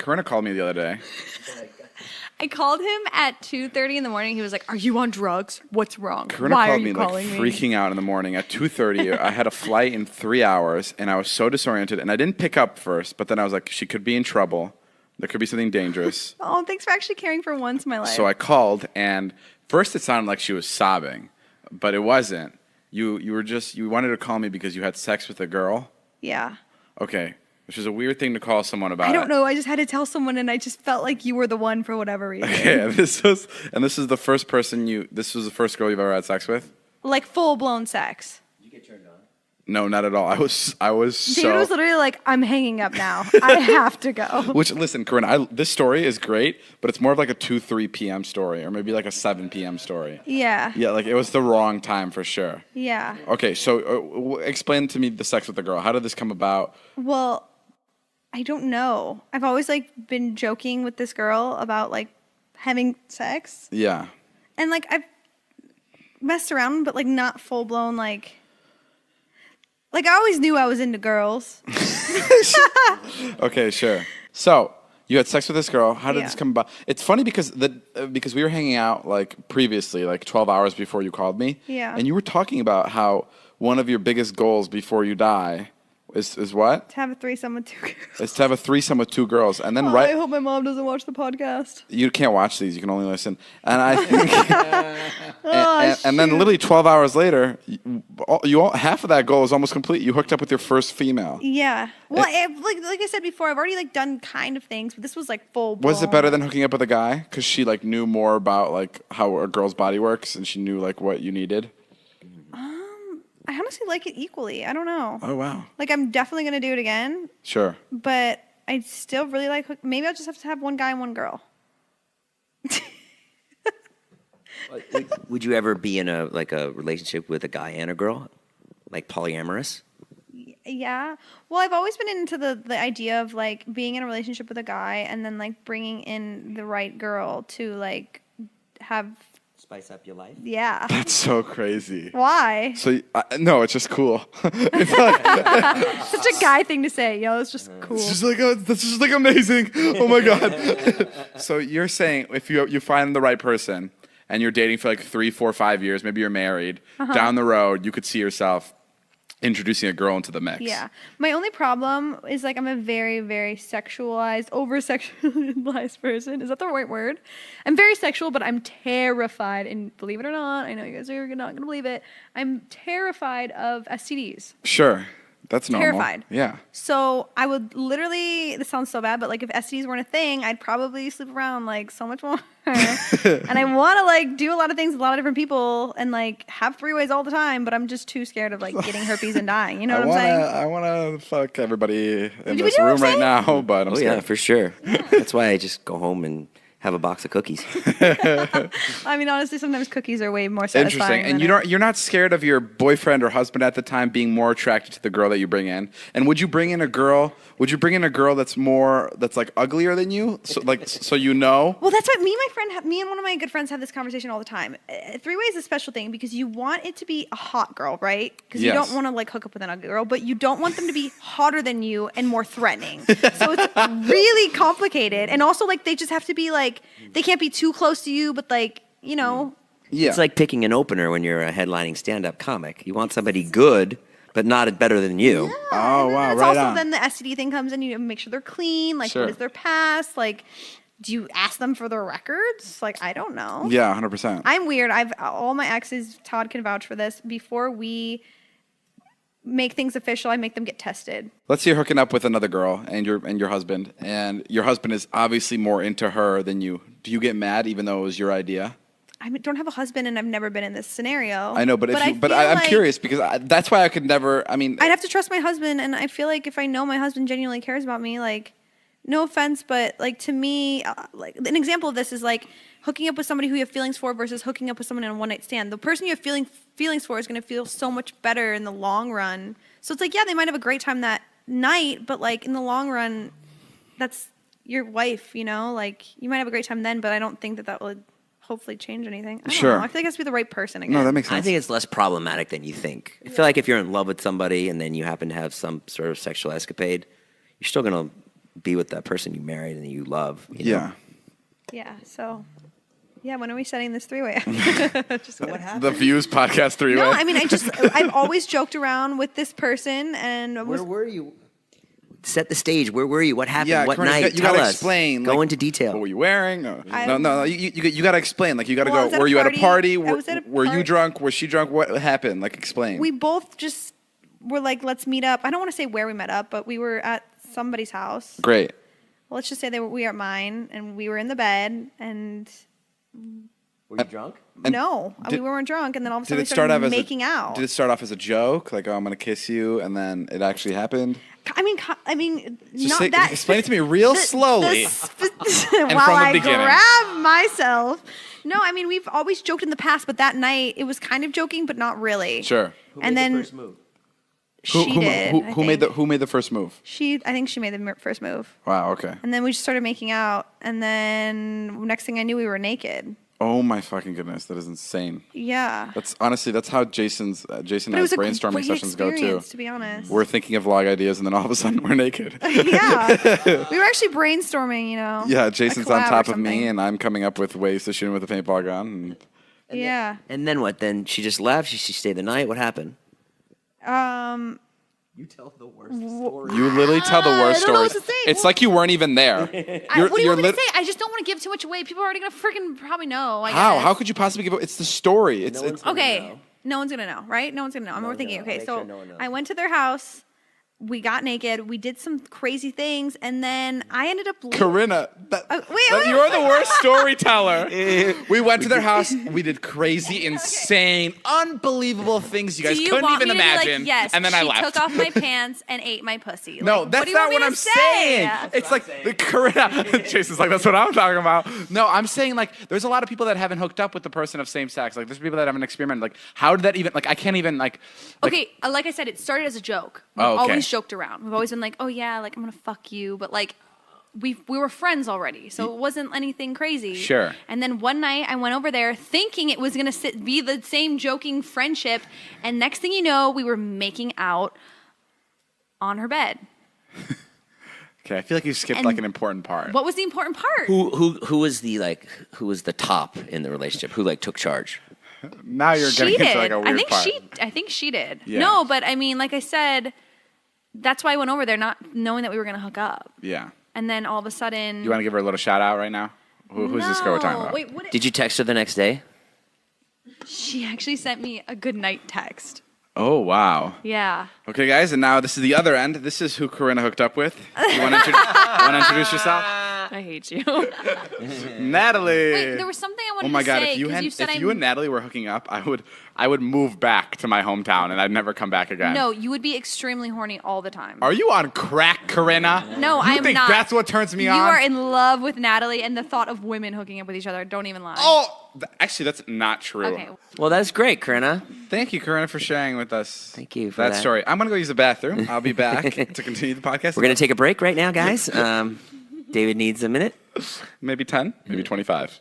Corinna called me the other day. I called him at 2:30 in the morning. He was like, "Are you on drugs? What's wrong? Corinna Why called are you me like calling me?" freaking out in the morning at 2:30. I had a flight in 3 hours, and I was so disoriented. And I didn't pick up first, but then I was like, she could be in trouble. There could be something dangerous. Oh, thanks for actually caring for once in my life. So I called, and first it sounded like she was sobbing, but it wasn't. You wanted to call me because you had sex with a girl? Yeah. Okay. Which is a weird thing to call someone about. I don't know. I just had to tell someone, and I just felt like you were the one for whatever reason. Okay, this was the first this was the first girl you've ever had sex with? Like full-blown sex. Did you get turned on? No, not at all. I was David was literally like, "I'm hanging up now. I have to go." Which, listen, Corinna, this story is great, but it's more of like a 2-3 p.m. story, or maybe like a 7 p.m. story. Yeah. Yeah, like it was the wrong time for sure. Yeah. Okay, so explain to me the sex with the girl. How did this come about? Well, I don't know. I've always like been joking with this girl about like having sex. Yeah. And like I've messed around, but like not full blown like I always knew I was into girls. Okay, sure. So you had sex with this girl. How did this Yeah. come about? It's funny because because we were hanging out like previously, like 12 hours before you called me. Yeah. And you were talking about how one of your biggest goals before you die is what? To have a threesome with two girls. Is to have a threesome with 2 girls, and then I hope my mom doesn't watch the podcast. You can't watch these; you can only listen. And I think, and then literally 12 hours later, half of that goal is almost complete. You hooked up with your first female. Yeah. Well, like I said before, I've already like done kind of things, but this was like full blown. Was it better than hooking up with a guy? Because she like knew more about like how a girl's body works, and she knew like what you needed. I honestly like it equally. I don't know. Oh wow! Like I'm definitely gonna do it again, Sure. but I still really like. Maybe I'll just have to have one guy and one girl. Would you ever be in a relationship with a guy and a girl, like polyamorous? Yeah. Well, I've always been into the idea of like being in a relationship with a guy and then like bringing in the right girl to like have. Spice up your life. Yeah. That's so crazy. Why? So no, it's just cool. It's Such a guy thing to say, yo. It's just cool. just like this is like amazing. Oh my god. So you're saying if you find the right person and you're dating for like 3, 4, 5 years, maybe you're married, down the road you could see yourself introducing a girl into the mix. Yeah. My only problem is like I'm a very, very sexualized, over-sexualized person. Is that the right word? I'm very sexual, but I'm terrified, and believe it or not, I know you guys are not going to believe it, I'm terrified of STDs. Sure. That's normal. Terrified. Yeah. So I would literally, this sounds so bad, but like if STDs weren't a thing, I'd probably sleep around like so much more. And I want to like do a lot of things with a lot of different people and like have 3-ways all the time, but I'm just too scared of like getting herpes and dying. You know what I'm saying? I want to fuck everybody in you this know what room I'm right saying? now, but I'm Oh scared. yeah, for sure. That's why I just go home and have a box of cookies. I mean, honestly, sometimes cookies are way more satisfying. Interesting. And you're not scared of your boyfriend or husband at the time being more attracted to the girl that you bring in? And would you bring in a girl that's like uglier than you? So you know? Well, that's what me and one of my good friends have this conversation all the time. 3-way is a special thing because you want it to be a hot girl, right? Because you don't want to like hook up with an ugly girl, but you don't want them to be hotter than you and more threatening. So it's really complicated. And also like they just have to be like, they can't be too close to you, but like, you know. Yeah. It's like picking an opener when you're a headlining stand-up comic. You want somebody good, but not better than you. Yeah, Oh, wow, It's right also on. then the STD thing comes in. You make sure they're clean. Like, Sure. what is their past? Like, do you ask them for their records? Like, I don't know. Yeah, 100%. I'm weird. All my exes, Todd can vouch for this. Before we make things official, I make them get tested. Let's say you're hooking up with another girl and your husband, and your husband is obviously more into her than you. Do you get mad even though it was your idea? I don't have a husband, and I've never been in this scenario. I know, but I'm like curious because that's why I could never. I mean, I'd have to trust my husband, and I feel like if I know my husband genuinely cares about me, like, no offense, but like to me, like an example of this is like hooking up with somebody who you have feelings for versus hooking up with someone in a one-night stand. The person you have feelings for is going to feel so much better in the long run. So it's like, yeah, they might have a great time that night, but like in the long run, that's your wife, you know? Like you might have a great time then, but I don't think that would hopefully change anything. I don't Sure. know. I feel like it has to be the right person again. no, that makes sense. I think it's less problematic than you think. I feel like if you're in love with somebody and then you happen to have some sort of sexual escapade, you're still going to be with that person you married and you love. You know? Yeah. So, yeah. When are we setting this three-way? Just So what happened? The Views podcast three-way. no, I mean, I've always joked around with this person, and Where were you? Set the stage. Where were you? What happened? Yeah, what Corinna, night? you Tell gotta us. explain. Go like, into detail. What were you wearing? No, I- no. You got to explain. Like, you got to Well, I go. was at Were a you at a party. party? I was at a Were you party. drunk? Was she drunk? What happened? Like, explain. we both just were like, let's meet up. I don't want to say where we met up, but we were at somebody's house. Great. Well, let's just say we were at mine, and we were in the bed, and Were you drunk? And no, did- we weren't drunk, and then all of a Did sudden we it start off started as making out. Did it start off as a joke? Like, oh, I'm gonna kiss you, and then it actually happened. I mean, Just not say- that. explain it to me real slowly. While from the I beginning. grab myself. No, I mean we've always joked in the past, but that night it was kind of joking, but not really. Sure. And then first move? she did. I Who made think. the first move? I think she made the first move, Wow. Okay. and then we just started making out, and then next thing I knew, we were naked. Oh my fucking goodness, that is insane. Yeah. That's honestly that's how Jason But and it I's was a brainstorming great sessions go too. experience, to be honest. We're thinking of vlog ideas, and then all of a sudden we're naked. Yeah. We were actually brainstorming, Yeah, a Jason's on collab or top of me, something. and I'm coming up with ways to shoot him with a paintball gun. Yeah. And then what? Then she just left? She stayed the night? What happened? You tell the worst story. You literally tell the worst I don't know what stories. to say. It's like you weren't even there. What do you want me to say? I just don't want to give too much away. People are already gonna freaking probably know. I How? guess. How could you possibly give? It's the story. It's, No it's one's gonna Okay. know. No one's gonna know, right? No one's gonna know. I'm No one's overthinking. gonna know. Okay, Make so sure no one knows. I went to their house. We got naked. We did some crazy things, and then I ended up. Corinna. wait. You're the worst storyteller. We went to their house. We did crazy, insane, unbelievable things you guys Do you couldn't want even me to be imagine. like, yes, and then she I left. took off my pants and ate my pussy. No, Like, that's do you not want what me I'm to say? saying. It's like the Corinna. Jason's like, that's what I'm talking about. No, I'm saying like, there's a lot of people that haven't hooked up with the person of same sex. Like, there's people that haven't experimented. Like, how did that even? Like, I can't even like. Okay, like I said, it started as a joke. We've Oh, okay. always joked around. We've always been like, oh yeah, like I'm gonna fuck you, but like we were friends already, so it wasn't anything crazy. Sure. And then one night I went over there thinking it was gonna be the same joking friendship, and next thing you know, we were making out on her bed. Okay, I feel like you skipped And like an important part. What was the important part? Who was the top in the relationship? Who like took charge? Now you're She getting did. into like a weird part. I think she did. Yeah. No, but I mean, like I said, that's why I went over there, not knowing that we were gonna hook up. Yeah. And then all of a sudden, You want to give her a little shout out right now? Who's this girl we're talking about? Wait, what? Did you text her the next day? She actually sent me a good night text. Oh wow. Yeah. Okay, guys, and now this is the other end. This is who Corinna hooked up with. You want to introduce yourself? I hate you. Natalie. Wait, there was something I wanted Oh my to God! say. If you 'cause had, you said if you and Natalie were hooking up, I would move back to my hometown and I'd never come back again. No, you would be extremely horny all the time. Are you on crack, Corinna? No, you I am think not. that's what turns me you on? are in love with Natalie, and the thought of women hooking up with each other. Don't even lie. Oh, actually, that's not true. Okay. Well, that's great, Corinna. Thank you, Corinna, for sharing with us. Thank you for that that. story. I'm gonna go use the bathroom. I'll be back to continue the podcast. We're gonna take a break right now, guys. David needs a minute. maybe 10, maybe 25.